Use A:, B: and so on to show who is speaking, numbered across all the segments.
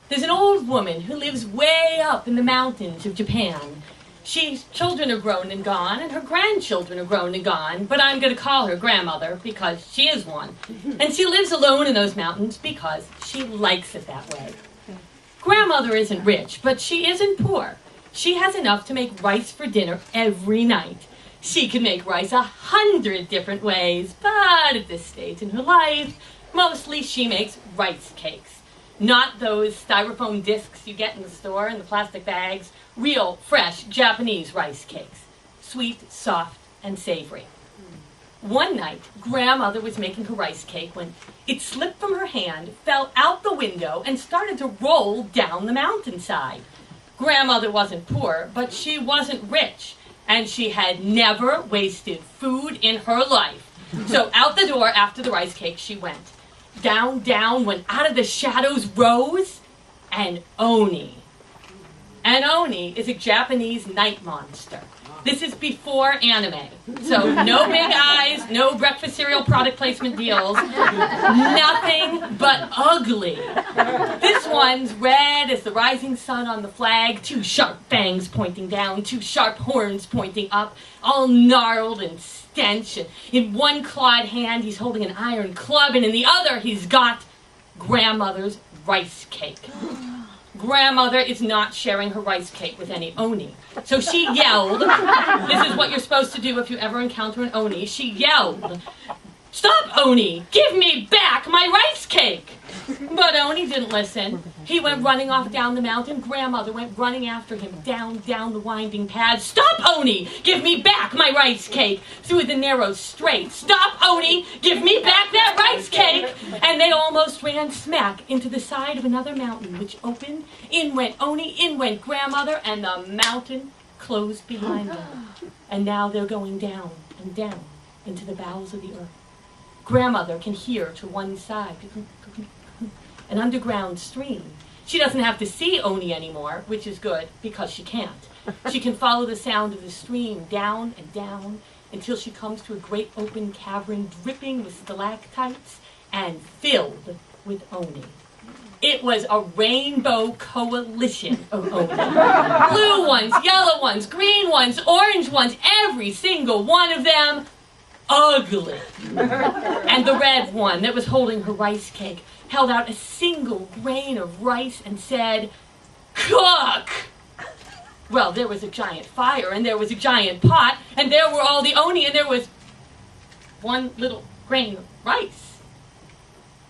A: There's an old woman who lives way up in the mountains of Japan. She's children are grown and gone, and her grandchildren are grown and gone, but I'm going to call her grandmother because she is one. And she lives alone in those mountains because she likes it that way. Grandmother isn't rich, but she isn't poor. She has enough to make rice for dinner every night. She can make rice 100 different ways, but at this stage in her life, mostly she makes rice cakes. Not those styrofoam discs you get in the store in the plastic bags. Real, fresh Japanese rice cakes. Sweet, soft, and savory. One night, Grandmother was making her rice cake when it slipped from her hand, fell out the window, and started to roll down the mountainside. Grandmother wasn't poor, but she wasn't rich, and she had never wasted food in her life. So out the door after the rice cake she went. Down, down, when out of the shadows rose an Oni. An Oni is a Japanese night monster. This is before anime. So no big eyes, no breakfast cereal product placement deals, nothing but ugly. This one's red as the rising sun on the flag, 2 sharp fangs pointing down, 2 sharp horns pointing up, all gnarled and stench. And in one clawed hand he's holding an iron club, and in the other he's got Grandmother's rice cake. Grandmother is not sharing her rice cake with any Oni. So she yelled, this is what you're supposed to do if you ever encounter an Oni. She yelled, "Stop, Oni! Give me back my rice cake!" But Oni didn't listen. He went running off down the mountain. Grandmother went running after him down the winding path. "Stop, Oni! Give me back my rice cake!" Through the narrow straight. "Stop, Oni! Give me back that rice cake!" And they almost ran smack into the side of another mountain, which opened. In went Oni, in went Grandmother, and the mountain closed behind them. And now they're going down and down into the bowels of the earth. Grandmother can hear to one side an underground stream. She doesn't have to see Oni anymore, which is good because she can't. She can follow the sound of the stream down and down until she comes to a great open cavern dripping with stalactites and filled with Oni. It was a rainbow coalition of Oni. Blue ones, yellow ones, green ones, orange ones, every single one of them ugly. And the red one that was holding her rice cake held out a single grain of rice and said, "Cook!" Well, there was a giant fire, and there was a giant pot, and there were all the Oni, and there was one little grain of rice.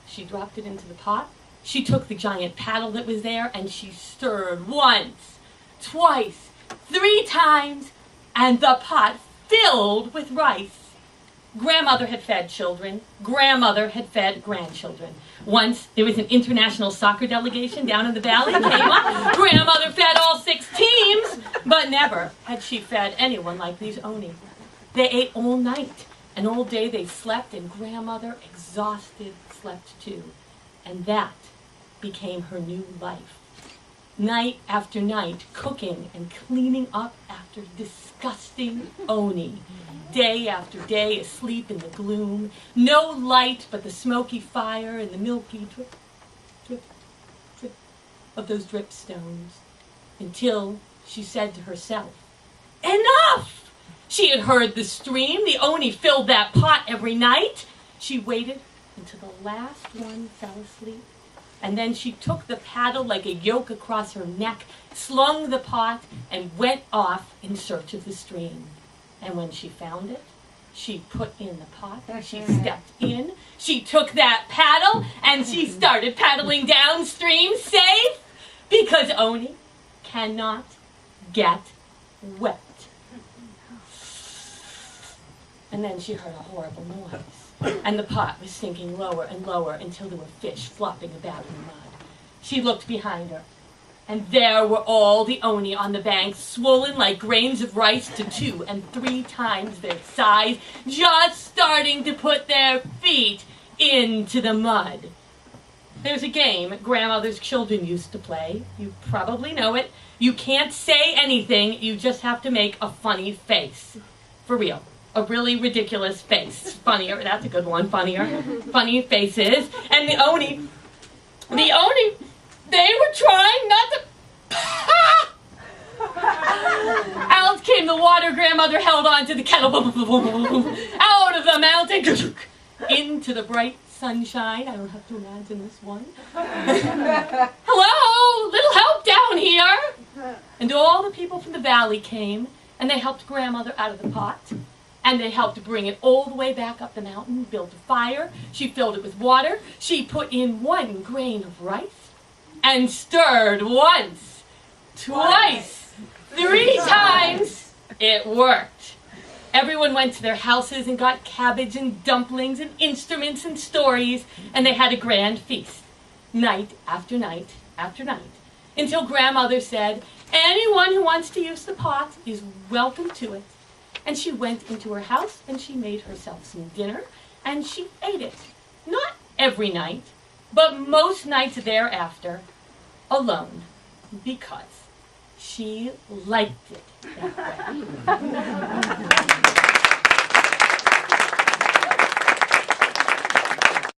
A: She dropped it into the pot. She took the giant paddle that was there, and she stirred once, twice, 3 times, and the pot filled with rice. Grandmother had fed children. Grandmother had fed grandchildren. Once there was an international soccer delegation down in the valley. Came up. Grandmother fed all 6 teams, but never had she fed anyone like these Oni. They ate all night, and all day they slept, and Grandmother, exhausted, slept too. And that became her new life. Night after night, cooking and cleaning up after disgusting Oni. Day after day, asleep in the gloom. No light but the smoky fire and the milky drip, drip, drip of those dripstones. Until she said to herself, "Enough!" She had heard the stream. The Oni filled that pot every night. She waited until the last one fell asleep. And then she took the paddle like a yoke across her neck, slung the pot, and went off in search of the stream. And when she found it, she put in the pot, she stepped in, she took that paddle, and she started paddling downstream safe, because Oni cannot get wet. And then she heard a horrible noise, and the pot was sinking lower and lower until there were fish flopping about in the mud. She looked behind her, and there were all the Oni on the bank, swollen like grains of rice to 2 and 3 times their size, just starting to put their feet into the mud. There's a game Grandmother's children used to play. You probably know it. You can't say anything, you just have to make a funny face. For real. A really ridiculous face. Funnier, that's a good one, funnier. Funny faces. And the Oni, they were trying grandmother held on to the kettle, out of the mountain, into the bright sunshine. I don't have to imagine this one. Hello, little help down here. And all the people from the valley came, and they helped grandmother out of the pot. And they helped bring it all the way back up the mountain, built a fire. She filled it with water. She put in 1 grain of rice and stirred once, twice, 3 times. It worked. Everyone went to their houses and got cabbage and dumplings and instruments and stories, and they had a grand feast, night after night after night, until grandmother said, anyone who wants to use the pot is welcome to it. And she went into her house and she made herself some dinner and she ate it. Not every night, but most nights thereafter, alone, because she liked it that way.